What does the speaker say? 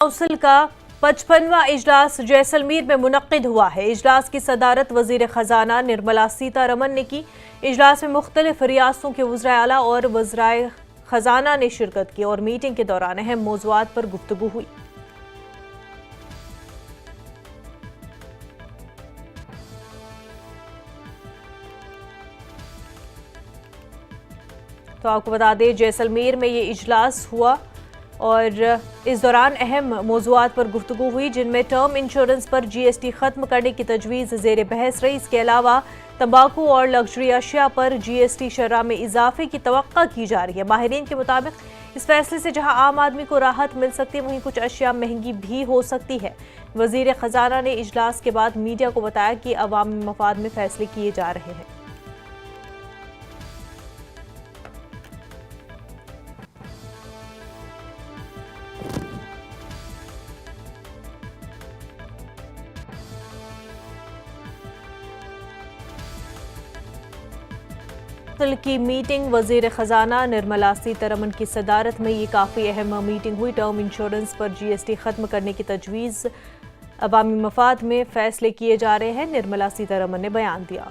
Council का 55वां इजलास जैसलमेर में मुनक्किद हुआ है। इजलास की सदारत वजीर खजाना निर्मला सीतारमन ने की। इजलास में मुख्तलिफ रियासतों के वज़राए आला और वज़राए खजाना ने शिरकत की और मीटिंग के दौरान अहम मौज़ूआत पर गुफ्तगू हुई। तो आपको बता दें, जैसलमेर में ये इजलास हुआ और इस दौरान अहम मौज़ूआत पर गुफ्तगू हुई, जिनमें टर्म इंश्योरेंस पर GST ख़त्म करने की तजवीज़ ज़ेर बहस रही। इसके अलावा तंबाकू और लग्जरी अशिया पर GST शरह में इजाफे की तवक्को की जा रही है। माहिरीन के मुताबिक इस फैसले से जहां आम आदमी को राहत मिल सकती है, वहीं कुछ अशिया महंगी भी हो सकती है। वज़ीर ख़जाना ने इजलास के बाद मीडिया को बताया कि अवामी मफाद में फैसले किए जा रहे हैं। की मीटिंग वजीर खजाना निर्मला सीतारमन की सदारत में ये काफ़ी अहम मीटिंग हुई। टर्म इंश्योरेंस पर GST ख़त्म करने की तजवीज़, अवामी मफाद में फैसले किए जा रहे हैं, निर्मला सीतारमन ने बयान दिया।